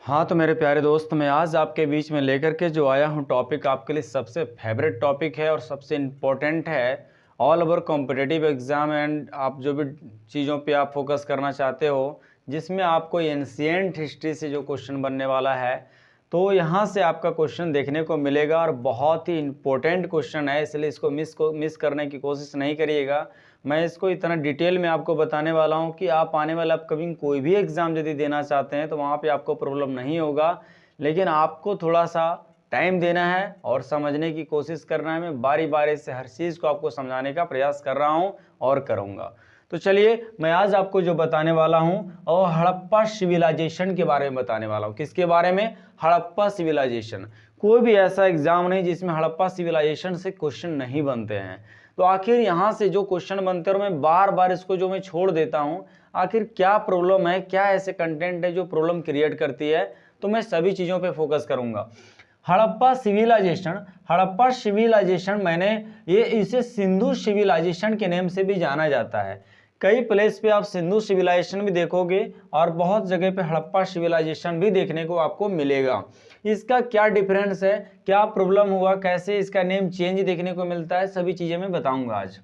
हाँ तो मेरे प्यारे दोस्त, मैं आज आपके बीच में लेकर के जो आया हूँ टॉपिक आपके लिए सबसे फेवरेट टॉपिक है और सबसे इम्पोर्टेंट है all over competitive exam. And आप जो भी चीज़ों पे आप फोकस करना चाहते हो, जिसमें आपको एंशिएंट हिस्ट्री से जो क्वेश्चन बनने वाला है, तो यहाँ से आपका क्वेश्चन देखने को मिलेगा और बहुत ही इम्पोर्टेंट क्वेश्चन है, इसलिए इसको मिस करने की कोशिश नहीं करिएगा। मैं इसको इतना डिटेल में आपको बताने वाला हूँ कि आप आने वाला अपकमिंग कोई भी एग्ज़ाम यदि देना चाहते हैं तो वहाँ पे आपको प्रॉब्लम नहीं होगा, लेकिन आपको थोड़ा सा टाइम देना है और समझने की कोशिश करना है। मैं बारी बारी से हर चीज़ को आपको समझाने का प्रयास कर रहा हूँ और करूँगा। तो चलिए, मैं आज आपको जो बताने वाला हूँ और हड़प्पा सिविलाइजेशन के बारे में बताने वाला हूँ। किसके बारे में? हड़प्पा सिविलाइजेशन। कोई भी ऐसा एग्जाम नहीं जिसमें हड़प्पा सिविलाइजेशन से क्वेश्चन नहीं बनते हैं। तो आखिर यहाँ से जो क्वेश्चन बनते हैं और मैं बार बार इसको जो मैं छोड़ देता हूँ, आखिर क्या प्रॉब्लम है, क्या ऐसे कंटेंट है जो प्रॉब्लम क्रिएट करती है, तो मैं सभी चीज़ों पे फोकस करूँगा। हड़प्पा सिविलाइजेशन इसे सिंधु सिविलाइजेशन के नेम से भी जाना जाता है। कई प्लेस पे आप सिंधु सिविलाइजेशन भी देखोगे और बहुत जगह पे हड़प्पा सिविलाइजेशन भी देखने को आपको मिलेगा। इसका क्या डिफरेंस है, क्या प्रॉब्लम हुआ, कैसे इसका नेम चेंज देखने को मिलता है, सभी चीज़ें मैं बताऊंगा आज।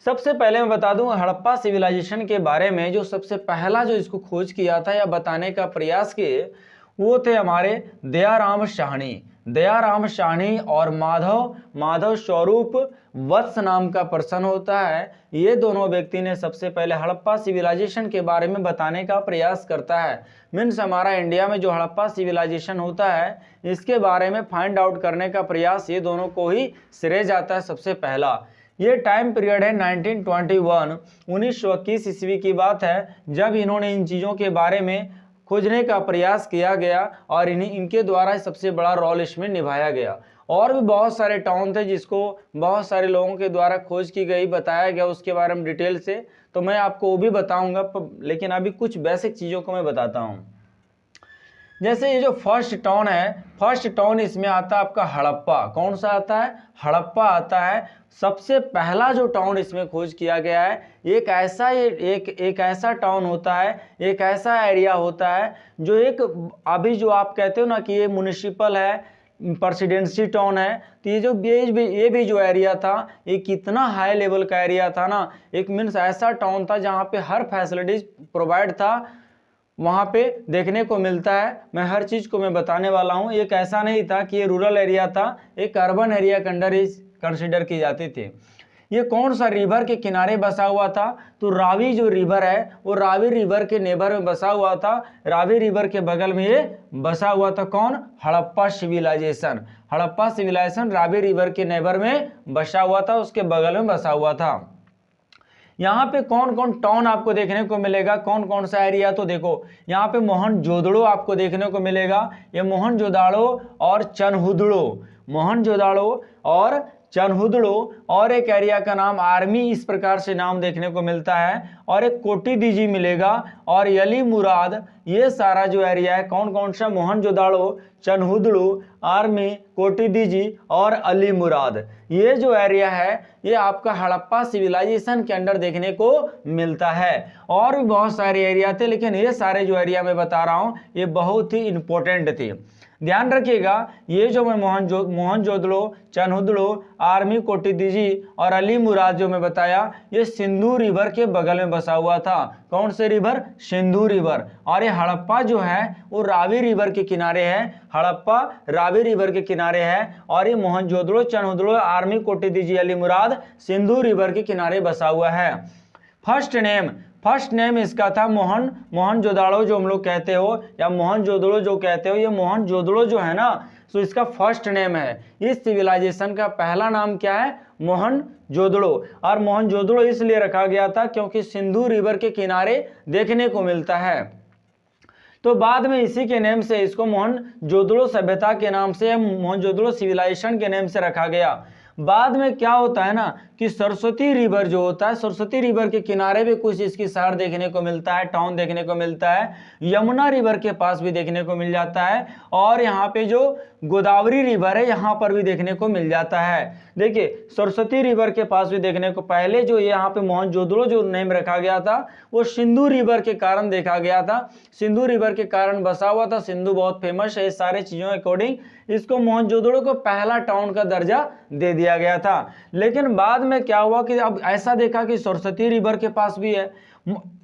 सबसे पहले मैं बता दूं हड़प्पा सिविलाइजेशन के बारे में। जो सबसे पहला जो इसको खोज किया था या बताने का प्रयास किए वो थे हमारे दयाराम साहनी और माधव स्वरूप वत्स नाम का पर्सन होता है। ये दोनों व्यक्ति ने सबसे पहले हड़प्पा सिविलाइजेशन के बारे में बताने का प्रयास करता है। मीन्स हमारा इंडिया में जो हड़प्पा सिविलाइजेशन होता है इसके बारे में फाइंड आउट करने का प्रयास ये दोनों को ही श्रेय जाता है। सबसे पहला ये टाइम पीरियड है 1921 ईस्वी की बात है, जब इन्होंने इन चीज़ों के बारे में खोजने का प्रयास किया गया और इनके द्वारा सबसे बड़ा रोल इसमें निभाया गया। और भी बहुत सारे टाउन थे जिसको बहुत सारे लोगों के द्वारा खोज की गई, बताया गया उसके बारे में डिटेल से, तो मैं आपको वो भी बताऊंगा। लेकिन अभी कुछ बेसिक चीज़ों को मैं बताता हूँ। जैसे ये जो फर्स्ट टाउन इसमें आता है आपका हड़प्पा। कौन सा आता है? हड़प्पा आता है। सबसे पहला जो टाउन इसमें खोज किया गया है, एक ऐसा टाउन होता है, एक ऐसा एरिया होता है जो अभी जो आप कहते हो ना कि ये म्युनिसिपल है, प्रेसिडेंसी टाउन है, तो ये भी जो एरिया था ये कितना हाई लेवल का एरिया था ना। एक मीन्स ऐसा टाउन था जहाँ पे हर फैसिलिटीज प्रोवाइड था, वहाँ पे देखने को मिलता है। मैं हर चीज़ को मैं बताने वाला हूँ। एक ऐसा नहीं था कि ये रूरल एरिया था, एक अर्बन एरिया के अंडर ही कंसिडर की जाती थी। ये कौन सा रिवर के किनारे बसा हुआ था? तो रावी जो रिवर है वो रावी रिवर के नेबर में बसा हुआ था। रावी रिवर के बगल में ये बसा हुआ था। कौन? हड़प्पा सिविलाइजेशन रावी रिवर के नेबर में बसा हुआ था, उसके बगल में बसा हुआ था। यहाँ पे कौन कौन टाउन आपको देखने को मिलेगा, कौन कौन सा एरिया? तो देखो यहाँ पे मोहनजोदड़ो आपको देखने को मिलेगा। ये मोहनजोदाड़ो और चनहुदड़ो और एक एरिया का नाम आर्मी, इस प्रकार से नाम देखने को मिलता है। और एक कोटिडीजी मिलेगा और अली मुराद। ये सारा जो एरिया है कौन कौन सा? मोहनजोदाड़ो, चनहुदड़ो, आर्मी, कोटिडीजी और अली मुराद। ये जो एरिया है ये आपका हड़प्पा सिविलाइजेशन के अंडर देखने को मिलता है। और भी बहुत सारे एरिया थे, लेकिन ये सारे जो एरिया मैं बता रहा हूँ ये बहुत ही इंपॉर्टेंट थे। ध्यान रखिएगा, ये जो मैं मोहनजोदड़ो, चनहुदड़ो, आर्मी, कोटिडीजी और अली मुराद जो मैं बताया, ये सिंधु रिवर के बगल में बसा हुआ था। कौन से रिवर? सिंधु रिवर। और ये हड़प्पा जो है वो रावी रिवर के किनारे है। हड़प्पा रावी रिवर के किनारे है और ये मोहनजोदड़ो, चनहुदड़ो, आर्मी, कोटिडीजी, अली मुराद सिंधु रिवर के किनारे बसा हुआ है। फर्स्ट नेम इसका था मोहनजोदाड़ो जो हम लोग कहते हो, या मोहनजोदड़ो जो कहते हो। ये मोहनजोदड़ो जो है ना, तो इसका फर्स्ट नेम है। इस सिविलाइजेशन का पहला नाम क्या है? मोहनजोदड़ो। और मोहनजोदड़ो इसलिए रखा गया था क्योंकि सिंधु रिवर के किनारे देखने को मिलता है। तो बाद में इसी के नेम से इसको मोहनजोदड़ो सभ्यता के नाम से, मोहनजोदड़ो सिविलाइजेशन के नेम से रखा गया। बाद में क्या होता है ना कि सरस्वती रिवर जो होता है, सरस्वती रिवर के किनारे भी कुछ इसकी शहर देखने को मिलता है, टाउन देखने को मिलता है, यमुना रिवर के पास भी देखने को मिल जाता है, और यहाँ पे जो गोदावरी रिवर है यहाँ पर भी देखने को मिल जाता है। देखिए सरस्वती रिवर के पास भी देखने को, पहले जो यहाँ पे मोहनजोदड़ो जो नेम रखा गया था वो सिंधु रिवर के कारण देखा गया था, सिंधु रिवर के कारण बसा हुआ था, सिंधु बहुत फेमस है, इस सारे चीजों के अकॉर्डिंग इसको मोहनजोदड़ो को पहला टाउन का दर्जा दे दिया गया था। लेकिन बाद में क्या हुआ कि अब ऐसा देखा कि सरस्वती रिवर के पास भी है,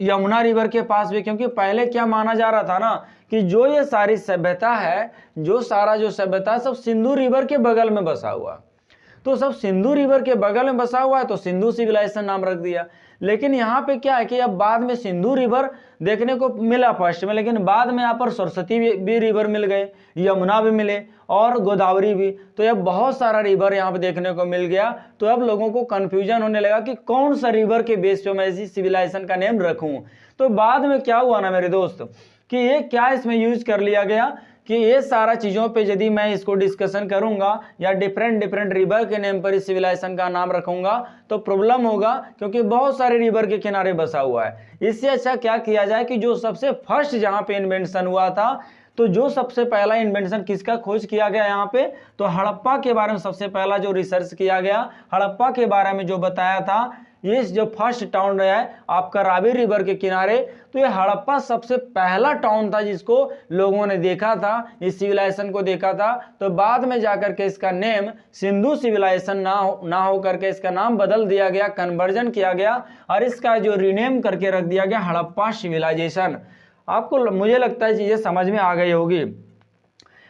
यमुना रिवर के पास भी, क्योंकि पहले क्या माना जा रहा था ना कि जो ये सारी सभ्यता है, जो सारा जो सभ्यता है सब सिंधु रिवर के बगल में बसा हुआ, तो सब सिंधु रिवर के बगल में बसा हुआ है तो सिंधु सिविलाइजेशन नाम रख दिया। लेकिन यहाँ पे क्या है कि अब बाद में सिंधु रिवर देखने को मिला फर्स्ट में, लेकिन बाद में यहाँ पर सरस्वती भी रिवर मिल गए, यमुना भी मिले और गोदावरी भी, तो अब बहुत सारा रिवर यहाँ पे देखने को मिल गया। तो अब लोगों को कंफ्यूजन होने लगा कि कौन सा रिवर के बेस पे मैं इसी सिविलाइजेशन का नेम रखूं। तो बाद में क्या हुआ ना मेरे दोस्त कि ये क्या इसमें यूज कर लिया गया कि ये सारा चीज़ों पे यदि मैं इसको डिस्कशन करूंगा या डिफरेंट रिवर के नेम पर इस सिविलाइजेशन का नाम रखूंगा तो प्रॉब्लम होगा, क्योंकि बहुत सारे रिवर के किनारे बसा हुआ है। इससे अच्छा क्या किया जाए कि जो सबसे फर्स्ट जहाँ पे इन्वेंशन हुआ था, तो जो सबसे पहला इन्वेंशन किसका खोज किया गया यहाँ पे, तो हड़प्पा के बारे में सबसे पहला जो रिसर्च किया गया, हड़प्पा के बारे में जो बताया था, ये जो फर्स्ट टाउन रहा है आपका रावी रिवर के किनारे, तो ये हड़प्पा सबसे पहला टाउन था जिसको लोगों ने देखा था, इस सिविलाइजेशन को देखा था। तो बाद में जाकर के इसका नेम सिंधु सिविलाइजेशन ना हो करके इसका नाम बदल दिया गया, कन्वर्जन किया गया और इसका जो रीनेम करके रख दिया गया हड़प्पा सिविलाइजेशन। आपको मुझे लगता है चीजें समझ में आ गई होगी।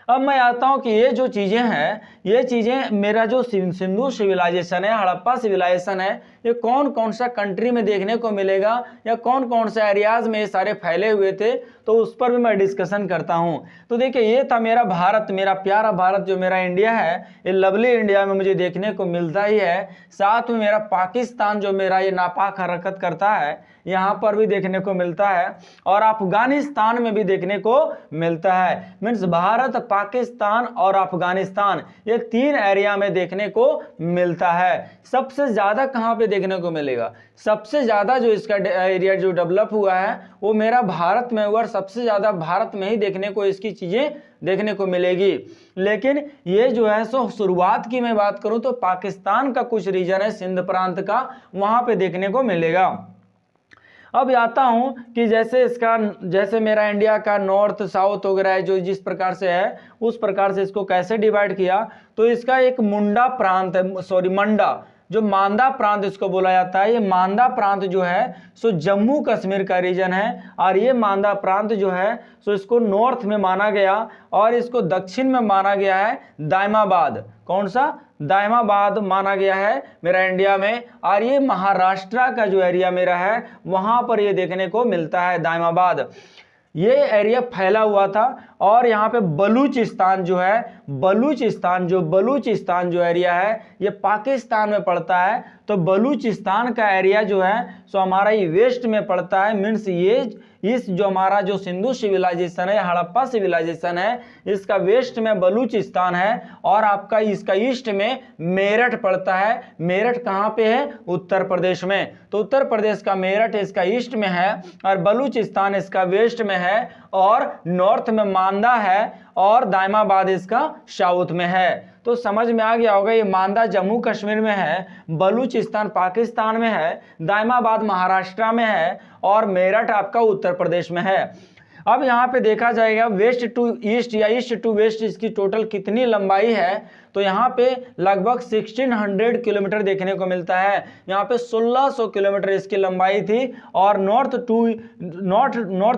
अब मैं आता हूं कि ये जो चीजें हैं, ये चीजें मेरा जो सिंधु सिविलाइजेशन है, हड़प्पा सिविलाइजेशन है, ये कौन कौन सा कंट्री में देखने को मिलेगा या कौन कौन से एरियाज में ये सारे फैले हुए थे, तो उस पर भी मैं डिस्कशन करता हूं। तो देखिए ये था मेरा भारत, मेरा प्यारा भारत जो मेरा इंडिया है, ये लवली इंडिया में मुझे देखने को मिलता ही है। साथ में मेरा पाकिस्तान जो मेरा ये नापाक हरकत करता है यहाँ पर भी देखने को मिलता है, और अफगानिस्तान में भी देखने को मिलता है। मीन्स भारत, पाकिस्तान और अफगानिस्तान ये तीन एरिया में देखने को मिलता है। सबसे ज्यादा कहाँ पे देखने को मिलेगा, सबसे ज्यादा जो इसका एरिया जो डेवलप हुआ है वो मेरा भारत में हुआ, और सबसे ज्यादा भारत में ही देखने को इसकी चीजें देखने को मिलेगी। लेकिन ये जो है सो शुरुआत की मैं बात करूं तो पाकिस्तान का कुछ रीजन है सिंध प्रांत का, वहां पे देखने को मिलेगा। अब आता हूं कि जैसे मेरा इंडिया का नॉर्थ साउथ वगैरह है, जो जिस प्रकार से है उस प्रकार से इसको कैसे डिवाइड किया, तो इसका एक मुंडा प्रांत है, सॉरी मंडा, जो मांदा प्रांत इसको बोला जाता है। ये मांदा प्रांत जो है सो जम्मू कश्मीर का रीजन है, और ये मांदा प्रांत जो है सो इसको नॉर्थ में माना गया, और इसको दक्षिण में माना गया है दायमाबाद। कौन सा? दायमाबाद माना गया है मेरा इंडिया में। और ये महाराष्ट्र का जो एरिया मेरा है वहां पर ये देखने को मिलता है दायमाबाद। ये एरिया फैला हुआ था, और यहाँ पे बलूचिस्तान जो है, बलूचिस्तान जो एरिया है ये पाकिस्तान में पड़ता है। तो बलूचिस्तान का एरिया जो है सो हमारा ये वेस्ट में पड़ता है। मीन्स ये इस जो हमारा जो सिंधु सिविलाइजेशन है, हड़प्पा सिविलाइजेशन है, इसका वेस्ट में बलूचिस्तान है, और आपका इसका ईस्ट में मेरठ पड़ता है। मेरठ कहाँ पे है? उत्तर प्रदेश में। तो उत्तर प्रदेश का मेरठ इसका ईस्ट में है, और बलूचिस्तान इसका वेस्ट में है, और नॉर्थ में मांदा है, और दायमाबाद इसका साउथ में है। तो समझ में आ गया होगा, ये मांदा जम्मू कश्मीर में है, बलूचिस्तान पाकिस्तान में है, दायमाबाद महाराष्ट्र में है, और मेरठ आपका उत्तर प्रदेश में है। अब यहाँ पे देखा जाएगा वेस्ट टू ईस्ट या ईस्ट टू वेस्ट इसकी टोटल कितनी लंबाई है, तो यहाँ पे लगभग 1600 किलोमीटर देखने को मिलता है। यहाँ पे 1600 किलोमीटर इसकी लंबाई थी, और नॉर्थ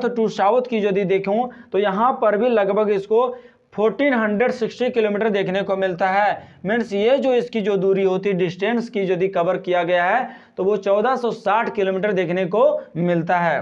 टू साउथ की यदि देखूं तो यहाँ पर भी लगभग इसको 1460 किलोमीटर देखने को मिलता है। मीन्स ये जो इसकी जो दूरी होती डिस्टेंस की यदि कवर किया गया है तो वो 1460 किलोमीटर देखने को मिलता है।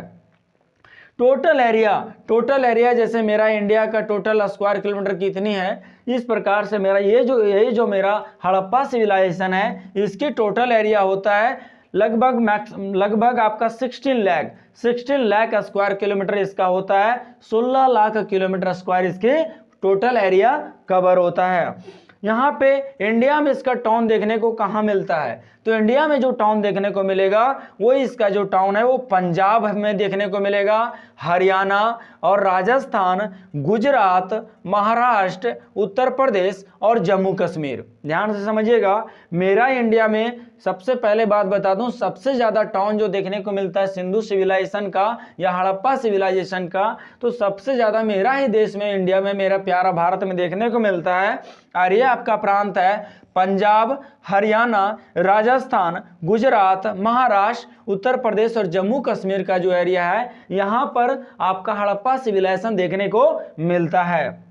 टोटल एरिया जैसे मेरा इंडिया का टोटल स्क्वायर किलोमीटर कितनी है, इस प्रकार से मेरा ये जो मेरा हड़प्पा सिविलाइजेशन है इसकी टोटल एरिया होता है लगभग आपका 16 लाख स्क्वायर किलोमीटर इसका होता है। 16 लाख किलोमीटर स्क्वायर इसके टोटल एरिया कवर होता है। यहाँ पे इंडिया में इसका टाउन देखने को कहाँ मिलता है, तो इंडिया में जो टाउन देखने को मिलेगा वो इसका जो टाउन है वो पंजाब में देखने को मिलेगा, हरियाणा और राजस्थान, गुजरात, महाराष्ट्र, उत्तर प्रदेश और जम्मू कश्मीर। ध्यान से समझिएगा, मेरा इंडिया में सबसे पहले बात बता दूं, सबसे ज़्यादा टाउन जो देखने को मिलता है सिंधु सिविलाइजेशन का या हड़प्पा सिविलाइजेशन का, तो सबसे ज़्यादा मेरा ही देश में, इंडिया में, मेरा प्यारा भारत में देखने को मिलता है। और ये आपका प्रांत है पंजाब, हरियाणा, राजस्थान, गुजरात, महाराष्ट्र, उत्तर प्रदेश और जम्मू कश्मीर का जो एरिया है, यहाँ पर आपका हड़प्पा सिविलाइजेशन देखने को मिलता है।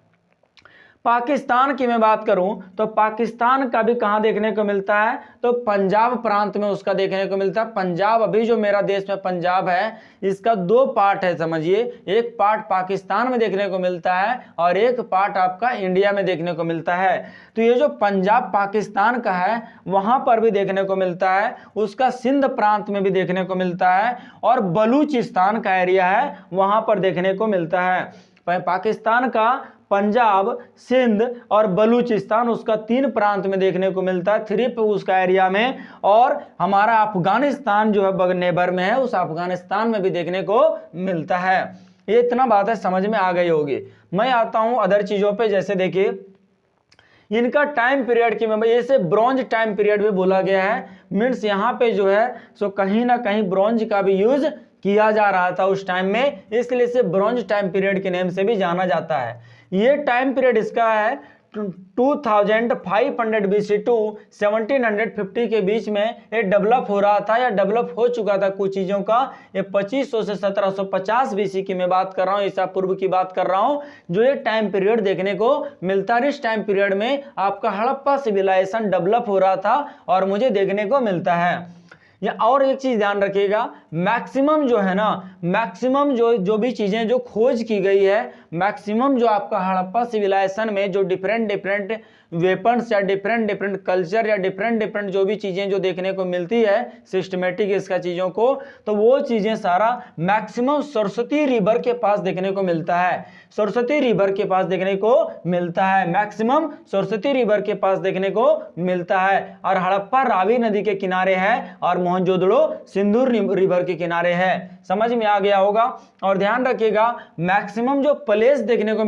पाकिस्तान की मैं बात करूं तो पाकिस्तान का भी कहां देखने को मिलता है, तो पंजाब प्रांत में उसका देखने को मिलता है। पंजाब, अभी जो मेरा देश में पंजाब है, इसका दो पार्ट है समझिए, एक पार्ट पाकिस्तान में देखने को मिलता है और एक पार्ट आपका इंडिया में देखने को मिलता है। तो ये जो पंजाब पाकिस्तान का है वहां पर भी देखने को मिलता है, उसका सिंध प्रांत में भी देखने को मिलता है और बलूचिस्तान का एरिया है वहां पर देखने को मिलता है। पाकिस्तान का पंजाब, सिंध और बलूचिस्तान उसका 3 प्रांत में देखने को मिलता है, 3 पे उसका एरिया में। और हमारा अफगानिस्तान जो है नेबर में है, उस अफगानिस्तान में भी देखने को मिलता है। ये इतना बात है समझ में आ गई होगी। मैं आता हूं अदर चीजों पे, जैसे देखिए इनका टाइम पीरियड की मैं इसे ब्रॉन्ज टाइम पीरियड भी बोला गया है, मीन्स यहाँ पे जो है सो कहीं ना कहीं ब्रॉन्ज का भी यूज किया जा रहा था उस टाइम में, इसलिए इसे ब्रॉन्ज टाइम पीरियड के नेम से भी जाना जाता है। ये टाइम पीरियड इसका है 2500 BC टू 1750 के बीच में ये डेवलप हो रहा था या डेवलप हो चुका था कुछ चीज़ों का। ये 2500 से 1750 BC की मैं बात कर रहा हूँ, ईसा पूर्व की बात कर रहा हूँ, जो ये टाइम पीरियड देखने को मिलता है। इस टाइम पीरियड में आपका हड़प्पा सिविलाइजेशन डेवलप हो रहा था और मुझे देखने को मिलता है। या और एक चीज ध्यान रखिएगा, मैक्सिमम जो है ना, मैक्सिमम जो भी चीजें जो खोज की गई है, मैक्सिमम जो आपका हड़प्पा सिविलाइजेशन में जो डिफरेंट वेपन्स या डिफरेंट कल्चर या डिफरेंट जो भी चीजें जो देखने को मिलती है सिस्टमेटिक इसका चीजों को, तो वो चीजें सारा मैक्सिमम सरस्वती रिवर के पास देखने को मिलता है। सरस्वती रिवर के पास देखने को मिलता है, मैक्सिमम सरस्वती रिवर के पास देखने को मिलता है। और हड़प्पा रावी नदी के किनारे है और मोहनजोदड़ो सिंधु रिवर के किनारे है। समझ में आ गया होगा। और ध्यान रखिएगा, मैक्सिमम जो प्लेस देखने को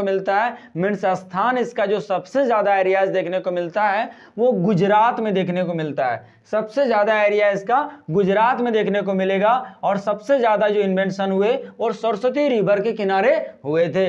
मिलता है, मीन्स स्थान इसका जो सबसे ज्यादा एरियाज देखने को मिलता है वो गुजरात में देखने को मिलता है। सबसे ज्यादा एरिया इसका गुजरात में देखने को मिलेगा और सबसे ज्यादा जो इन्वेंशन हुए और सरस्वती रिवर के किनारे हुए थे।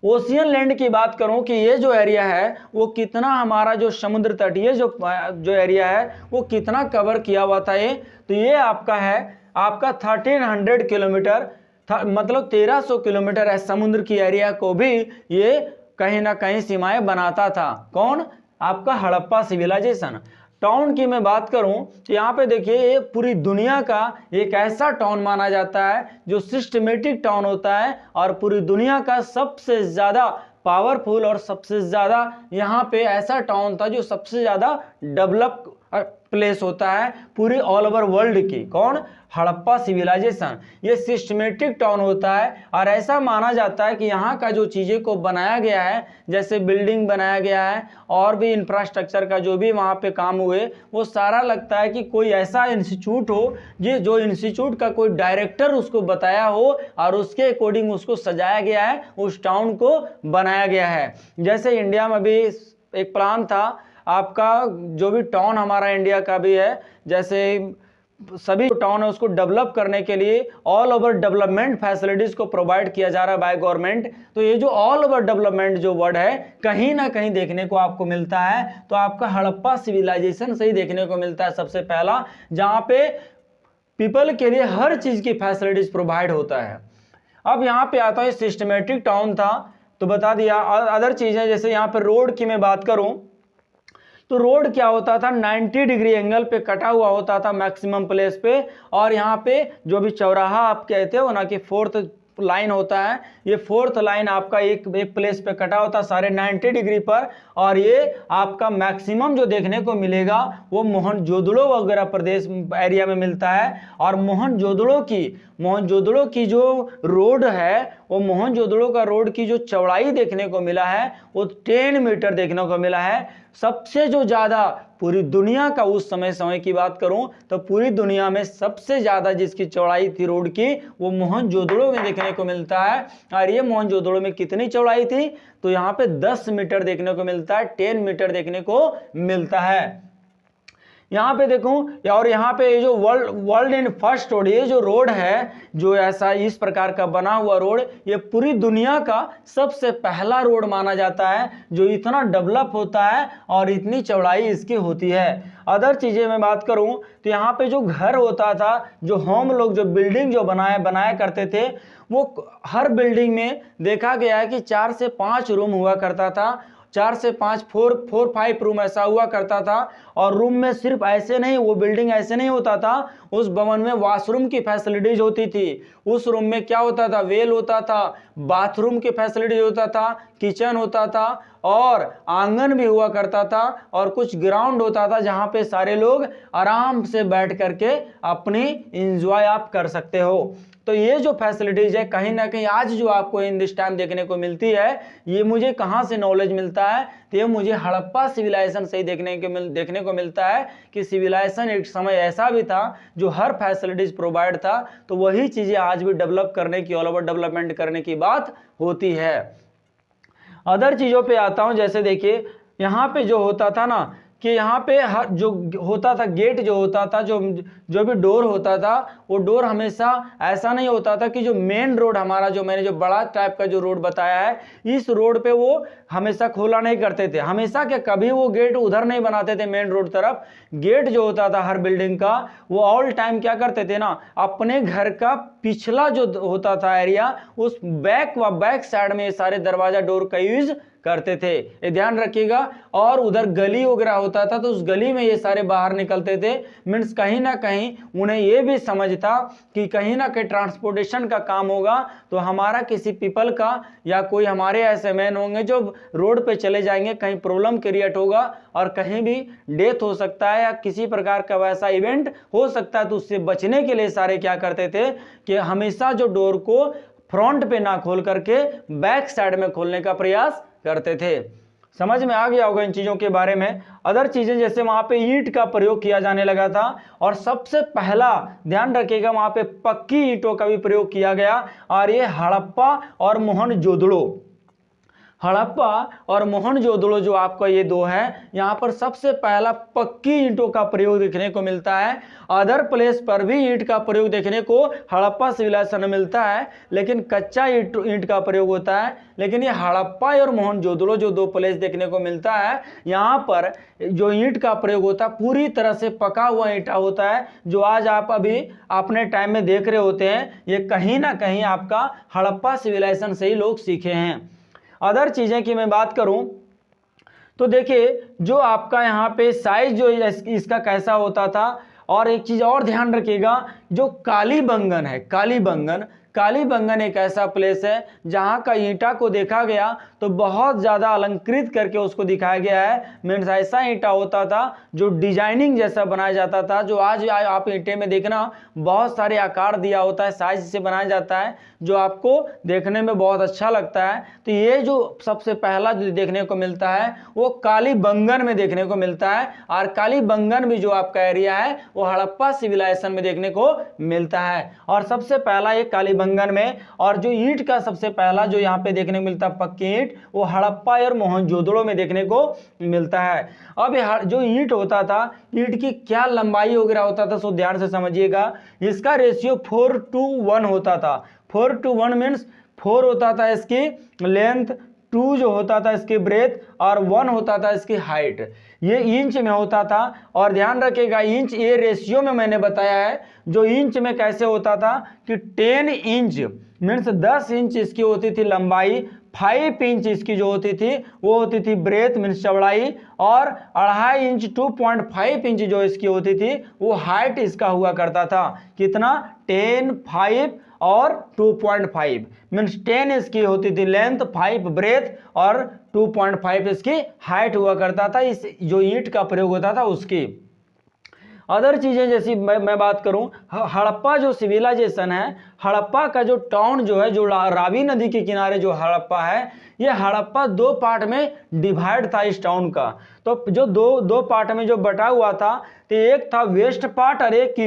ओशियन लैंड की बात करूं कि ये जो एरिया है वो कितना हमारा जो समुद्र तटीय जो एरिया है वो कितना कवर किया हुआ था ये, तो ये आपका है आपका 1300 किलोमीटर, मतलब 1300 किलोमीटर है समुद्र की एरिया को भी ये कहीं ना कहीं सीमाएं बनाता था। कौन? आपका हड़प्पा सिविलाइजेशन। टाउन की मैं बात करूं तो यहाँ पे देखिए ये पूरी दुनिया का एक ऐसा टाउन माना जाता है जो सिस्टमेटिक टाउन होता है और पूरी दुनिया का सबसे ज़्यादा पावरफुल और सबसे ज़्यादा यहाँ पे ऐसा टाउन था जो सबसे ज़्यादा डेवलप प्लेस होता है पूरी ऑल ओवर वर्ल्ड की। कौन? हड़प्पा सिविलाइजेशन। ये सिस्टमेटिक टाउन होता है और ऐसा माना जाता है कि यहाँ का जो चीज़ें को बनाया गया है, जैसे बिल्डिंग बनाया गया है और भी इंफ्रास्ट्रक्चर का जो भी वहाँ पे काम हुए, वो सारा लगता है कि कोई ऐसा इंस्टीट्यूट हो जो इंस्टीट्यूट का कोई डायरेक्टर उसको बताया हो और उसके अकॉर्डिंग उसको सजाया गया है, उस टाउन को बनाया गया है। जैसे इंडिया में भी एक प्लान था आपका, जो भी टाउन हमारा इंडिया का भी है, जैसे सभी टाउन है उसको डेवलप करने के लिए ऑल ओवर डेवलपमेंट फैसिलिटीज को प्रोवाइड किया जा रहा है बाय गवर्नमेंट। तो ये जो ऑल ओवर डेवलपमेंट जो वर्ड है कहीं ना कहीं देखने को आपको मिलता है, तो आपका हड़प्पा सिविलाइजेशन से ही देखने को मिलता है सबसे पहला, जहां पे पीपल के लिए हर चीज की फैसिलिटीज प्रोवाइड होता है। अब यहाँ पे आता है सिस्टमेटिक टाउन था तो बता दिया। अदर चीजें जैसे यहाँ पे रोड की मैं बात करूं तो रोड क्या होता था, 90 डिग्री एंगल पे कटा हुआ होता था मैक्सिमम प्लेस पे, और यहाँ पे जो भी चौराहा आप कहते हो ना कि 4th लाइन होता है, ये फोर्थ लाइन आपका एक प्लेस पे कटा होता है सारे 90 डिग्री पर, और ये आपका मैक्सिमम जो देखने को मिलेगा वो मोहनजोदड़ो वगैरह प्रदेश एरिया में मिलता है। और मोहनजोदड़ो की जो रोड है, वो मोहनजोदड़ो का रोड की जो चौड़ाई देखने को मिला है वो 10 मीटर देखने को मिला है। सबसे जो ज़्यादा पूरी दुनिया का उस समय की बात करूं तो पूरी दुनिया में सबसे ज़्यादा जिसकी चौड़ाई थी रोड की वो मोहनजोदड़ो में देखने को मिलता है। और ये मोहनजोदड़ो में कितनी चौड़ाई थी, तो यहाँ पे 10 मीटर देखने को मिलता है, 10 मीटर देखने को मिलता है। यहाँ पे देखूं, और यहाँ पे ये जो वर्ल्ड इन फर्स्ट रोड, ये जो रोड है जो ऐसा इस प्रकार का बना हुआ रोड, ये पूरी दुनिया का सबसे पहला रोड माना जाता है जो इतना डेवलप होता है और इतनी चौड़ाई इसकी होती है। अदर चीज़ें मैं बात करूं तो यहाँ पे जो घर होता था, जो होम लोग जो बिल्डिंग जो बनाया करते थे, वो हर बिल्डिंग में देखा गया है कि 4 से 5 रूम हुआ करता था, 4 से 5 4-5 रूम ऐसा हुआ करता था। और रूम में सिर्फ ऐसे नहीं, वो बिल्डिंग ऐसे नहीं होता था, उस भवन में वॉशरूम की फैसिलिटीज होती थी। उस रूम में क्या होता था, वेल होता था, बाथरूम की फैसिलिटीज होता था, किचन होता था और आंगन भी हुआ करता था, और कुछ ग्राउंड होता था जहाँ पे सारे लोग आराम से बैठ करके अपनी इंजॉय आप कर सकते हो। तो ये जो फैसिलिटीज है कहीं ना कहीं आज जो आपको इन दिस टाइम देखने को मिलती है, ये मुझे कहाँ से नॉलेज मिलता है, तो ये मुझे हड़प्पा सिविलाइजेशन से ही देखने को मिलता है कि सिविलाइजेशन एक समय ऐसा भी था जो हर फैसिलिटीज प्रोवाइड था। तो वही चीज़ें आज भी डेवलप करने की, ऑल ओवर डेवलपमेंट करने की बात होती है। अदर चीज़ों पे आता हूँ, जैसे देखिए यहाँ पे जो होता था ना कि यहाँ पे जो होता था गेट जो होता था, जो भी डोर होता था, वो डोर हमेशा ऐसा नहीं होता था कि जो मेन रोड हमारा, जो मैंने जो बड़ा टाइप का जो रोड बताया है, इस रोड पे वो हमेशा खोला नहीं करते थे। हमेशा क्या कभी वो गेट उधर नहीं बनाते थे मेन रोड तरफ। गेट जो होता था हर बिल्डिंग का, वो ऑल टाइम क्या करते थे ना, अपने घर का पिछला जो होता था एरिया, उस बैक साइड में ये सारे दरवाजा डोर का यूज करते थे, ये ध्यान रखिएगा। और उधर गली वगैरह होता था तो उस गली में ये सारे बाहर निकलते थे। मीन्स कहीं ना कहीं उन्हें ये भी समझ था कि कहीं ना कहीं ट्रांसपोर्टेशन का काम होगा, तो हमारा किसी पीपल का या कोई हमारे ऐसे मैन होंगे जो रोड पे चले जाएंगे, कहीं प्रॉब्लम क्रिएट होगा और कहीं भी डेथ हो सकता है या किसी प्रकार का वैसा इवेंट हो सकता है, तो उससे बचने के लिए सारे क्या करते थे कि हमेशा जो डोर को फ्रंट पे ना खोल करके बैक साइड में खोलने का प्रयास करते थे। समझ में आ गया होगा इन चीज़ों के बारे में। अदर चीज़ें जैसे वहाँ पे ईंट का प्रयोग किया जाने लगा था, और सबसे पहला ध्यान रखिएगा वहाँ पे पक्की ईंटों का भी प्रयोग किया गया। और ये हड़प्पा और मोहनजोदड़ो, हड़प्पा और मोहनजोदड़ो जो आपका ये दो है, यहाँ पर सबसे पहला पक्की ईंटों का प्रयोग देखने को मिलता है। अदर प्लेस पर भी ईंट का प्रयोग देखने को हड़प्पा सिविलाइजेशन में मिलता है, लेकिन कच्चा ईंट का प्रयोग होता है। लेकिन ये हड़प्पा और मोहनजोदड़ो जो दो प्लेस देखने को मिलता है, यहाँ पर जो ईंट का प्रयोग होता है पूरी तरह से पका हुआ ईंटा होता है, जो आज आप अभी अपने टाइम में देख रहे होते हैं। ये कहीं ना कहीं आपका हड़प्पा सिविलाइजेशन से ही लोग सीखे हैं। अदर चीज़ें की मैं बात करूं तो देखिए जो आपका यहाँ पे साइज जो इसका कैसा होता था। और एक चीज़ और ध्यान रखिएगा, जो कालीबंगन है, कालीबंगन एक ऐसा प्लेस है जहाँ का ईंटा को देखा गया तो बहुत ज़्यादा अलंकृत करके उसको दिखाया गया है। मीन्स ऐसा ईंटा होता था जो डिजाइनिंग जैसा बनाया जाता था, जो आज आप ईंटे में देखना बहुत सारे आकार दिया होता है, साइज से बनाया जाता है, जो आपको देखने में बहुत अच्छा लगता है। तो ये जो सबसे पहला जो देखने को मिलता है वो कालीबंगन में देखने को मिलता है। और कालीबंगन भी जो आपका एरिया है वो हड़प्पा सिविलाइजेशन में देखने को मिलता है। और सबसे पहला ये कालीबंगन में, और जो ईंट का सबसे पहला जो यहाँ पे देखने को मिलता है पक्की ईंट, वो हड़प्पा और मोहनजोदड़ो में देखने को मिलता है। अब जो ईंट होता था, ईंट की क्या लंबाई वगैरह होता था, सो ध्यान से समझिएगा। इसका रेशियो 4:1 होता था। 4:1 मीन्स 4 होता था इसकी लेंथ, 2 जो होता था इसकी ब्रेथ, और 1 होता था इसकी हाइट। ये इंच में होता था। और ध्यान रखिएगा इंच ये रेशियो में मैंने बताया है। जो इंच में कैसे होता था कि 10 इंच मीन्स 10 इंच इसकी होती थी लंबाई, 5 इंच इसकी जो होती थी वो होती थी ब्रेथ मीन्स चौड़ाई, और 2.5 इंच 2.5 इंच जो इसकी होती थी वो हाइट इसका हुआ करता था। कितना? 10, 5 और 2.5 मीन्स 10 इसकी होती थी लेंथ, 5 ब्रेथ और 2.5 इसकी हाइट हुआ करता था। इस जो ईंट का प्रयोग होता था उसकी। अदर चीज़ें जैसी मैं बात करूं, हड़प्पा जो सिविलाइजेशन है, हड़प्पा का जो टाउन जो है, जो रावी नदी के किनारे जो हड़प्पा है, ये हड़प्पा 2 पार्ट में डिवाइड था इस टाउन का। तो जो दो पार्ट में जो बटा हुआ था, तो एक था वेस्ट पार्ट और एक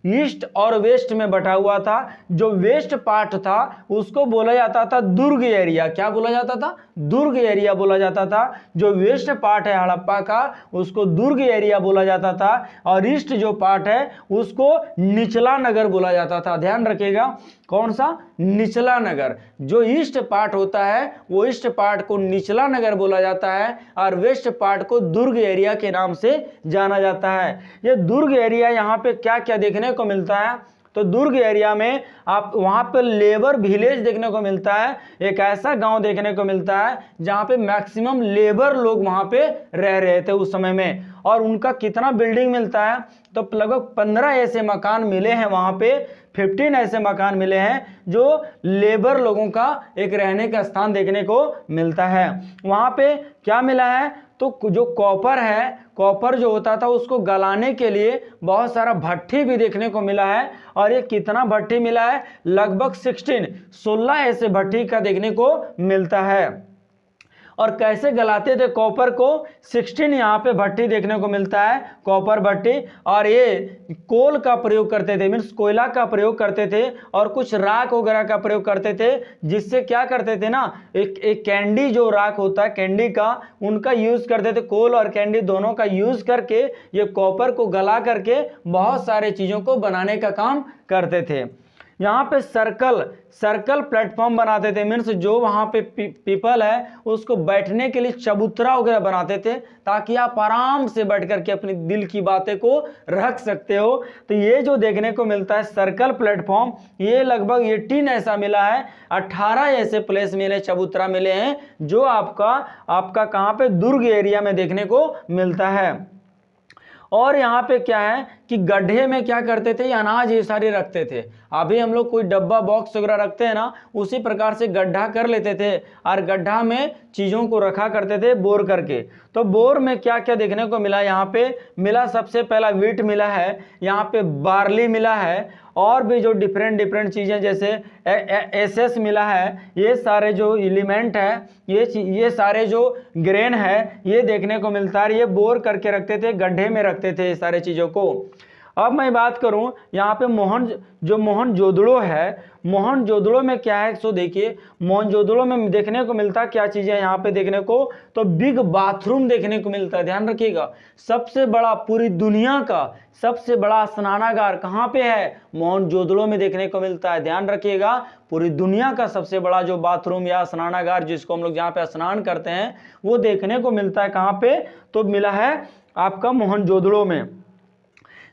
ईस्ट और वेस्ट में बटा हुआ था। जो वेस्ट पार्ट था उसको बोला जाता था दुर्ग एरिया। क्या बोला जाता था? दुर्ग एरिया बोला जाता था। जो वेस्ट पार्ट है हड़प्पा का उसको दुर्ग एरिया बोला जाता था, और ईस्ट जो पार्ट है उसको निचला नगर बोला जाता था। ध्यान रखिएगा, कौन सा? निचला नगर। जो ईस्ट पार्ट होता है वो ईस्ट पार्ट को निचला नगर बोला जाता है, और वेस्ट पार्ट को दुर्ग एरिया के नाम से जाना जाता है। ये दुर्ग एरिया यहाँ पे क्या क्या देखने को मिलता है? तो दुर्ग एरिया में आप वहाँ पे लेबर विलेज देखने को मिलता है। एक ऐसा गांव देखने को मिलता है जहाँ पे मैक्सिमम लेबर लोग वहाँ पे रह रहे थे उस समय में। और उनका कितना बिल्डिंग मिलता है? तो लगभग 15 ऐसे मकान मिले हैं वहाँ पे, 15 ऐसे मकान मिले हैं जो लेबर लोगों का एक रहने का स्थान देखने को मिलता है। वहाँ पे क्या मिला है? तो जो कॉपर है, कॉपर जो होता था उसको गलाने के लिए बहुत सारा भट्ठी भी देखने को मिला है। और ये कितना भट्ठी मिला है? लगभग 16 ऐसे भट्ठी का देखने को मिलता है। और कैसे गलाते थे कॉपर को? 16 यहाँ पे भट्टी देखने को मिलता है, कॉपर भट्टी। और ये कोल का प्रयोग करते थे, मीन्स कोयला का प्रयोग करते थे, और कुछ राख वगैरह का प्रयोग करते थे, जिससे क्या करते थे ना, एक कैंडी जो राख होता है कैंडी का, उनका यूज करते थे। कोल और कैंडी दोनों का यूज करके ये कॉपर को गला करके बहुत सारे चीजों को बनाने का काम करते थे। यहाँ पे सर्कल प्लेटफॉर्म बनाते थे, मीन्स जो वहाँ पे पीपल है उसको बैठने के लिए चबूतरा वगैरह बनाते थे, ताकि आप आराम से बैठ करके अपनी दिल की बातें को रख सकते हो। तो ये जो देखने को मिलता है सर्कल प्लेटफॉर्म, ये लगभग 18 ऐसा मिला है, 18 ऐसे प्लेस मिले, चबूतरा मिले हैं, जो आपका कहाँ पे? दुर्ग एरिया में देखने को मिलता है। और यहाँ पे क्या है कि गड्ढे में क्या करते थे? अनाज ये सारे रखते थे। अभी हम लोग कोई डब्बा बॉक्स वगैरह रखते हैं ना, उसी प्रकार से गड्ढा कर लेते थे, और गड्ढा में चीज़ों को रखा करते थे बोर करके। तो बोर में क्या क्या देखने को मिला? यहाँ पे मिला सबसे पहला व्हीट मिला है, यहाँ पे बार्ली मिला है, और भी जो डिफरेंट चीज़ें जैसे एसएस मिला है। ये सारे जो एलिमेंट है, ये सारे जो ग्रेन है, ये देखने को मिलता है। ये बोर करके रखते थे, गड्ढे में रखते थे ये सारे चीज़ों को। अब मैं बात करूं यहाँ पे मोहनजोदड़ो है, मोहनजोदड़ो में क्या है? सो देखिए, मोहनजोदड़ो में देखने को मिलता है क्या चीज़ें यहाँ पे देखने को? तो बिग बाथरूम देखने को मिलता है। ध्यान रखिएगा, सबसे बड़ा पूरी दुनिया का सबसे बड़ा स्नानागार कहाँ पे है? मोहनजोदड़ो में देखने को मिलता है। ध्यान रखिएगा, पूरी दुनिया का सबसे बड़ा जो बाथरूम या स्नानागार, जिसको हम लोग जहाँ पे स्नान करते हैं, वो देखने को मिलता है कहाँ पे? तो मिला है आपका मोहनजोदड़ो में।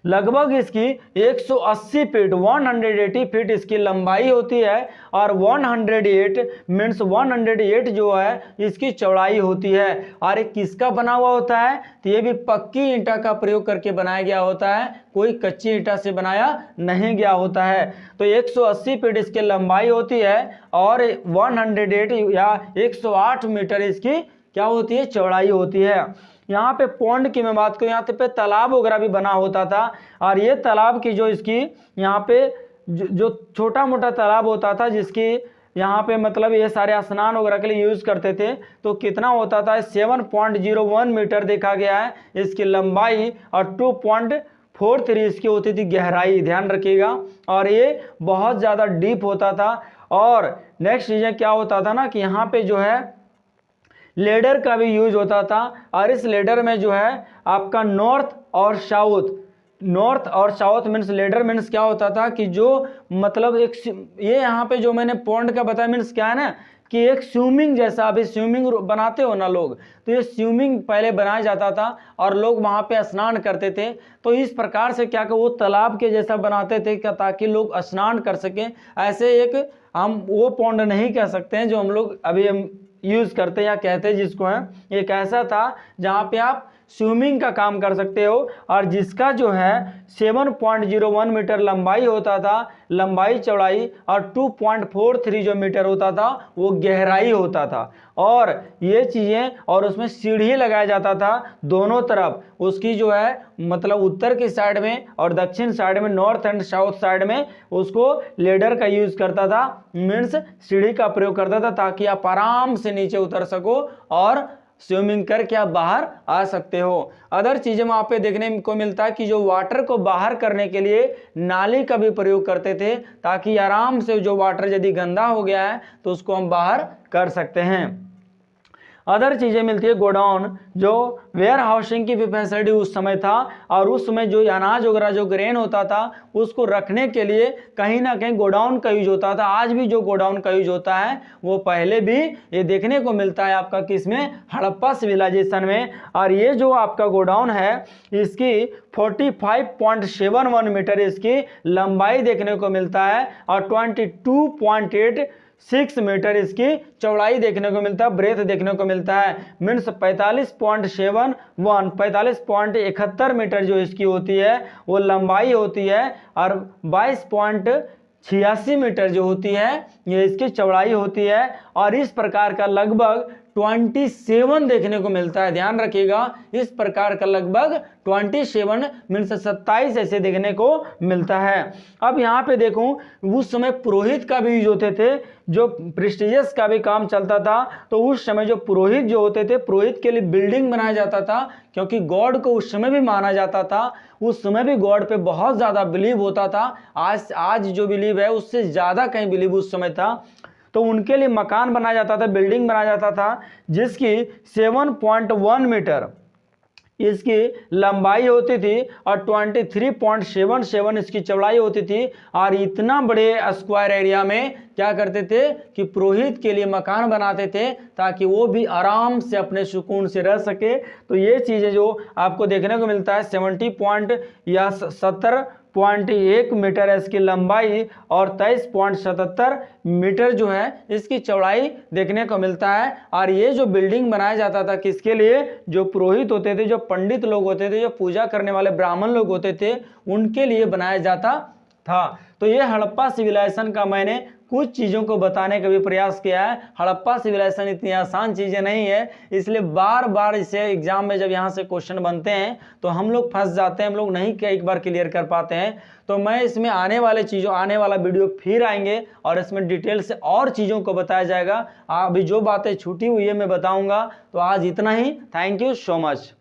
लगभग इसकी 180 फीट 180 फीट इसकी लंबाई होती है, और 108 मीन्स 108 जो है इसकी चौड़ाई होती है। और ये किसका बना हुआ होता है? तो ये भी पक्की ईंटा का प्रयोग करके बनाया गया होता है, कोई कच्ची ईंटा से बनाया नहीं गया होता है। तो 180 फीट इसकी लंबाई होती है, और 108 या 108 मीटर इसकी क्या होती है? चौड़ाई होती है। यहाँ पे पॉन्ड की मैं बात करूँ, यहाँ पे तालाब वगैरह भी बना होता था, और ये तालाब की जो इसकी यहाँ पे जो छोटा मोटा तालाब होता था, जिसकी यहाँ पे मतलब ये सारे स्नान वगैरह के लिए यूज़ करते थे, तो कितना होता था? 7.01 मीटर देखा गया है इसकी लंबाई, और 2.43 इसकी होती थी गहराई। ध्यान रखिएगा, और ये बहुत ज़्यादा डीप होता था। और नेक्स्ट चीज़ें क्या होता था ना कि यहाँ पे जो है लेडर का भी यूज होता था, और इस लेडर में जो है आपका नॉर्थ और साउथ मीन्स लेडर मीन्स क्या होता था कि जो मतलब एक ये यहाँ पे जो मैंने पॉन्ड का बताया मीन्स क्या है ना कि एक स्विमिंग जैसा, अभी स्विमिंग बनाते हो ना लोग, तो ये स्विमिंग पहले बनाया जाता था और लोग वहाँ पे स्नान करते थे। तो इस प्रकार से क्या कि वो तालाब के जैसा बनाते थे ताकि लोग स्नान कर सकें। ऐसे एक हम वो पौंड नहीं कह सकते हैं जो हम लोग अभी हम यूज़ करते हैं या कहते हैं जिसको है, एक ऐसा था जहाँ पे आप स्विमिंग का काम कर सकते हो और जिसका जो है 7.01 मीटर लंबाई होता था, लंबाई चौड़ाई, और 2.43 जो मीटर होता था वो गहराई होता था। और ये चीज़ें, और उसमें सीढ़ी लगाया जाता था दोनों तरफ, उसकी जो है मतलब उत्तर की साइड में और दक्षिण साइड में, नॉर्थ एंड साउथ साइड में उसको लेडर का यूज़ करता था, मीन्स सीढ़ी का प्रयोग करता था ताकि आप आराम से नीचे उतर सको और स्विमिंग करके आप बाहर आ सकते हो। अदर चीजें वहां पे देखने को मिलता है कि जो वाटर को बाहर करने के लिए नाली का भी प्रयोग करते थे ताकि आराम से जो वाटर यदि गंदा हो गया है तो उसको हम बाहर कर सकते हैं। अदर चीज़ें मिलती है गोडाउन, जो वेयर हाउसिंग की भी फैसिलिटी उस समय था, और उस समय जो अनाज वगैरह जो ग्रेन होता था उसको रखने के लिए कहीं ना कहीं गोडाउन का यूज होता था। आज भी जो गोडाउन का यूज होता है वो पहले भी ये देखने को मिलता है आपका किसमें, हड़प्पा सिविलाइजेशन में। और ये जो आपका गोडाउन है इसकी 45.71 मीटर इसकी लंबाई देखने को मिलता है और 22.86 मीटर इसकी चौड़ाई देखने को मिलता है, ब्रेथ देखने को मिलता है। मीन्स 45.71 मीटर जो इसकी होती है वो लंबाई होती है और 22.86 मीटर जो होती है ये इसकी चौड़ाई होती है। और इस प्रकार का लगभग 27 देखने को मिलता है, ध्यान रखिएगा, इस प्रकार का लगभग 27 मीन्स 27 ऐसे देखने को मिलता है। अब यहाँ पे देखूं, उस समय पुरोहित का भी यूज होते थे, जो प्रेस्टिजियस का भी काम चलता था। तो उस समय जो पुरोहित जो होते थे, पुरोहित के लिए बिल्डिंग बनाया जाता था क्योंकि गॉड को उस समय भी माना जाता था, उस समय भी गॉड पे बहुत ज़्यादा बिलीव होता था। आज जो बिलीव है उससे ज़्यादा कहीं बिलीव उस समय था। तो उनके लिए मकान बनाया जाता था, बिल्डिंग बनाया जाता था जिसकी 7.1 मीटर इसकी लंबाई होती थी और 23.77 इसकी चौड़ाई होती थी। और इतना बड़े स्क्वायर एरिया में क्या करते थे कि पुरोहित के लिए मकान बनाते थे ताकि वो भी आराम से अपने सुकून से रह सके। तो ये चीज़ें जो आपको देखने को मिलता है 70.1 मीटर है इसकी लंबाई और 23.77 मीटर जो है इसकी चौड़ाई देखने को मिलता है। और ये जो बिल्डिंग बनाया जाता था किसके लिए, जो पुरोहित होते थे, जो पंडित लोग होते थे, जो पूजा करने वाले ब्राह्मण लोग होते थे, उनके लिए बनाया जाता था। तो ये हड़प्पा सिविलाइजेशन का मैंने कुछ चीज़ों को बताने का भी प्रयास किया है। हड़प्पा सिविलाइजेशन इतनी आसान चीज़ें नहीं है, इसलिए बार बार इसे एग्जाम में जब यहाँ से क्वेश्चन बनते हैं तो हम लोग फंस जाते हैं, हम लोग नहीं एक बार क्लियर कर पाते हैं। तो मैं इसमें आने वाला वीडियो फिर आएंगे और इसमें डिटेल से और चीज़ों को बताया जाएगा। अभी जो बातें छूटी हुई है मैं बताऊँगा। तो आज इतना ही, थैंक यू सो मच।